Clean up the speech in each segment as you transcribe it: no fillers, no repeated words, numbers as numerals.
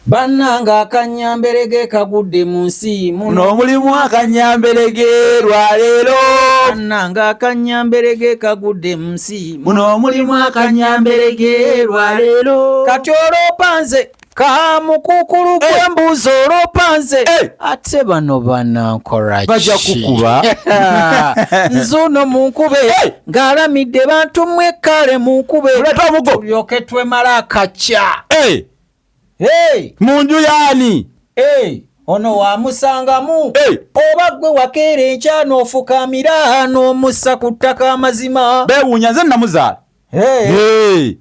Bannanga akanyamberege kagudde mu nsi muno mulimu akanyamberege lwaleero. Bannanga akanyamberege kagudde mu nsi muno mulimu akanyamberege lwaleero. Kati oloopanze kamukukulu gw'embuzi oloopanze ate bano banankoraki bajja kukuba nzuno mu nkube ng'alamidde bantu mwekale mu nkube tulyoke twemala akacya. Munju yaani ono wamusangamu oba gwe wakeera enkya n'ofukamira n'omussa ku ttaka amazima beewuunya nze namuzaala.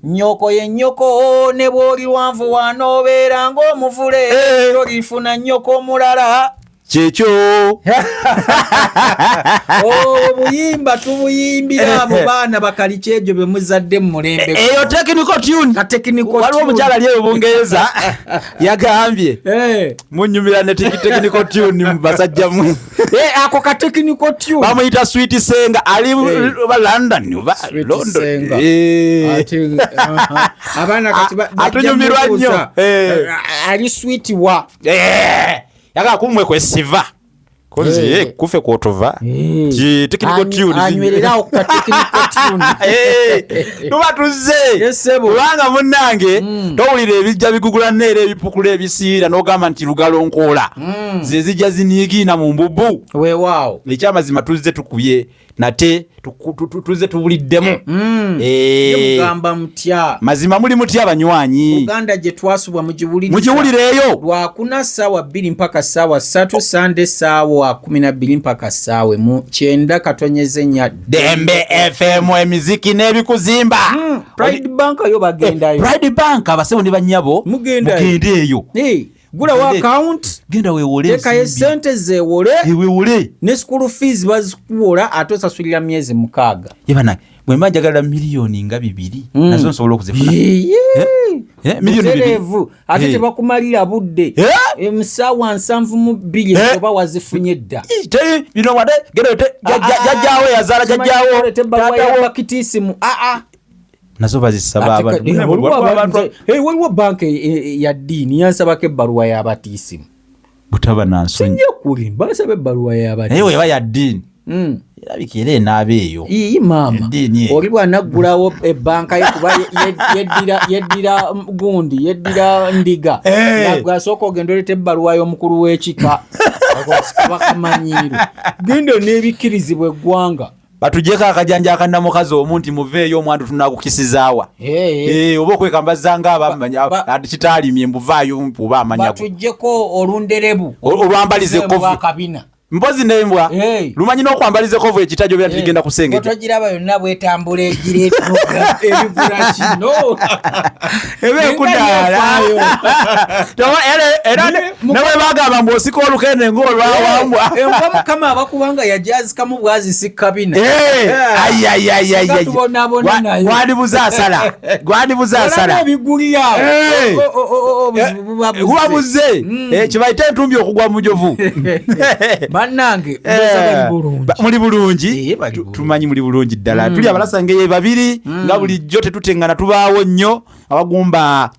Nnyoko ye nnyoko ne bw'oli wanvu wanoobeera ng'omuvule tolifuna nnyoko omulala kyekyo. Obuyimba tubuyimbira abo baana bakalikyejo be muzadde mu mulembe eyo technical tune. Waliwo omukyala ali eyo Bungereza yagambye munyumira ne technical tune mu basajja mwe. Ako ka technical tune bamuyita Sweet Senga ali London oba London. Abaana kati atunyumirwa nnyo ali sweet wa yaga kumwe kwesiva konzi kufe kwotova ki technical tune anywererawo ka technical tune tuba tuzze kubanga munnange towulira ebijja bigugula nneera ebipukula ebisiira n'ogamba nti lugalo nkoola ze zijja ziniigiina mu mbubu weewaawo ekyamazima tuzze tukubye nate tuzze tubuliddemu mugamba mutya mazima muli mutya abanywanyi Uganda gye twasubwa mugiwulireeyo lwakuna ssaawa 2 mpaka ssaawa 3 Sande ssaawa 12 mpaka ssaawa 9 katonyeze nya Dembe FM emiziki n'ebikuzimba. Pride Bank yo bagendayo Pride Bank abasebo ne bannyabo mugendeeyo gula wa account genda weewole tekayo sente weewole ne school fees bazikuwola ate osasulira myezi 6 yebana bwe mbanjagala miliyoni nga 2 nazo nsobola okuzifuna miliyoni 2 ate tebakumalira budde emisaawa 72 oba wazifunye dda bino wade genda jajjaawo yazaala jajjaawo tebbaluwa bakitisimu nazo bazisaba abantu. Waliwo banki ya ddiini yansabako ebbaluwa y'abatiisimu butaba nansonyi sinja kulimba basaba ebbaluwa y'abatiisimu naye weba ya ddiini erabika era enaaba eyo maama oli bw'anaggulawo ebbanka ye kuba yeddira gundi yeddira ndiga asooka ogenda oleta ebbaluwa y'omukulu w'ekika bakamanyiiro genda n'ebikkirizibwa eggwanga batujeko akajanja akannamukazi omu nti muveeyo omwandu tunakukisizaawa oba okwekambazanga abamanya kitaalimye mbuvaayo mpuba amanyago batujeko olunderebu olwambalize kovu mpozi nembwa lumanyi n'okwambaliza kovu ekitajo bya tigenda kusengeka otogiraba yonna bwetambula egireeto ebigula kino ebekudaala era nawe bagamba mbwosika olukende ng'olwawambwa enva mukama abakubanga yajazikamu bwazisikka bina gwandi buzaasala ebigulira gubabuze kibaite entumbi okugwa mujovu bannange muli bulungi tumanyi muli bulungi ddala tuli abalasange babiri nga bulijjo tetuteŋŋana tubaawo nnyo abagumba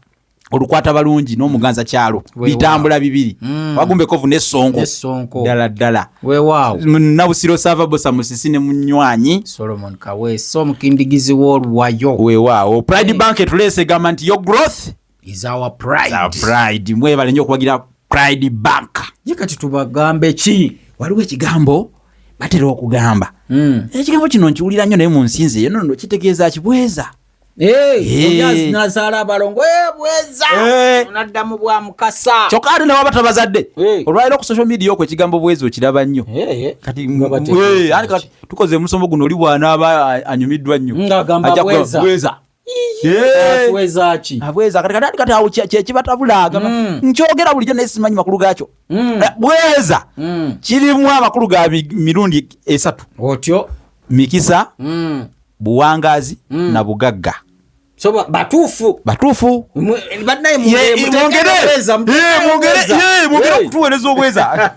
olukwata balungi n'omuganza kyalo bitambula bibiri abagumba ekovu n'essonko ddala weewaawo nabusiro sava bosa musisi ne munywanyi Solomon Kaweesa omukindigizi w'oluwayo weewaawo Pride Bank etuleese egamba nti your growth is our pride mwebale nnyo okubagira Pride Bank ye kati tubagambe ki waliwo ekigambo batera okugamba ekigambo kino nkiwulira nnyo naye mu nsinzi eyo nono kitegeeza kibweza nazaala abalongo bweza onaddamu bwa mukasa kyokka ate ne waba tabazadde olwaliro ku social media okwo ekigambo bweza okiraba nnyo kati tukoze omusomo guno oli bw'anaaba anyumiddwa nnyo ajja bweza abweza kati awo kyekibatabulaga nkyogera bulijjo naye simanyi makulu gaakyo bweza kirimu amakulu ga mirundi 3 otyo mikisa buwangazi na bugagga so batufu badnaye mwongere okutuweereza obweza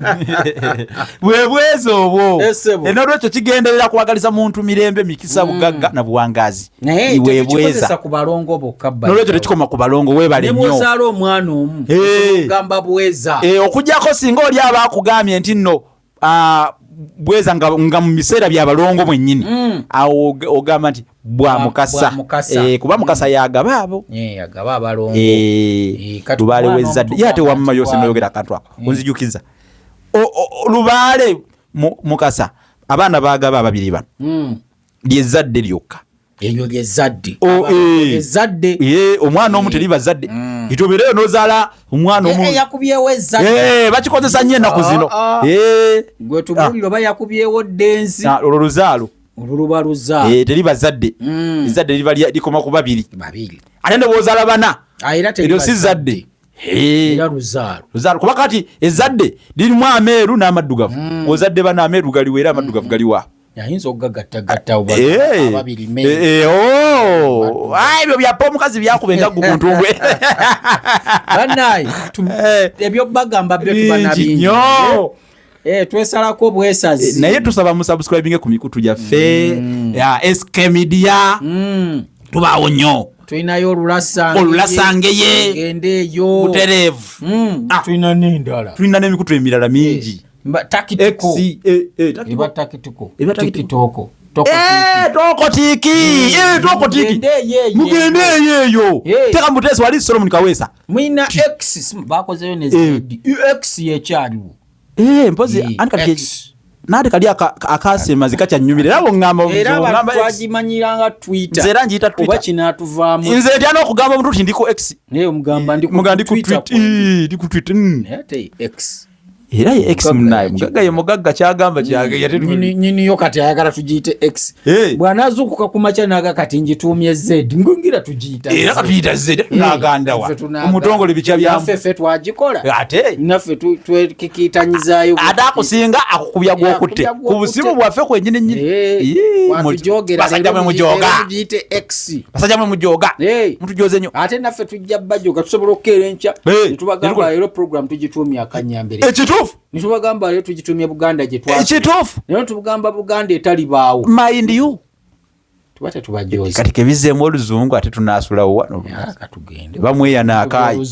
bwebweza obwo enolwekyo kigenderera kwagaliza muntu mirembe mikisa bugagga na buwangazi iwebweza nolwekyo tekikoma ku balongo webale nnyo nemuzaala omwana omu ogamba bweza okugjako singa oli abakugambye nti nno bweza nga mu biseera bya balongo mwennyini awo ogamba nti bwa mukasa kuba mukasa yagaba abo lubaale wezadde yate wamma yose noyogera akantu ako onzijukiza lubaale mukasa abaana bagaba ababiri bano lyezadde lyokka eyo lyezadde omwana omu teriba zadde itobereyo nozaala omwana omu yakubyewo ezadde bakikozesa nnyo ennaku zino gwe tubulire oba yakubyewo ddensi olwo luzaalo oluluba luzaalo teriba zadde ezadde liba likoma ku babiri ate ne bwozaala bana eryo si zadde era luzaalo kuba kati ezadde lirimu ameeru n'amaddugavu ozadde bana ameeru galiwo era amaddugavu galiwa yayinza okugagattagatta ababiri ebyo byapa omukazi byakubenga gukuntumbwe banaye ebyo bagamba byo tubana bingi twesalako bwesazi naye tusaba musubscribinge ku mikutu gyaffe ya SK Media tubaawo nnyo tulinayo olulasangeye gende eyo butereevu tulina n'endala tulina n'emikutu emirala mingi tokotiki mugende eyo teka mutesi wali Solomon Kaweesa mwina X bakozeyo ne X yekyaliwo mpozi nade kali akasema zikakyanyumira era ngamba twagimanyiranga Twitter nze era njiyita Twitter oba kinatuvaamu nze tyana okugamba omuntu nti ndiko X naye omugamba ndi ku Twitter ate X era ye X munaye mugagga ye mugagga kyagamba kyage nyini yo kati ayagala tugiyite X bwanazukuka ku macha naga kati njituumye Z ngungira tugiyita era katuyita Z tunaganda wa omutongole bicha bya ffe twagikola ate naffe twekikiitanyizaayo atakusinga akukubya gwokutte ku busimu bwaffe kwenyini nyini basajja mwe mujoga tugiyite X basajja mwe mujoga mutujoze nnyo ate naffe tujja bajoga tusobola okukeera enkya netubagamba leero program tugituumya akanyambere nitubagamba leo tugitumye Buganda gye twa ekituufu naye tubagamba Buganda etali baawo mind you tubate tubajoze kati kebizeemu oluzungu ate tunasulawo wano katugende bamweya naakaayi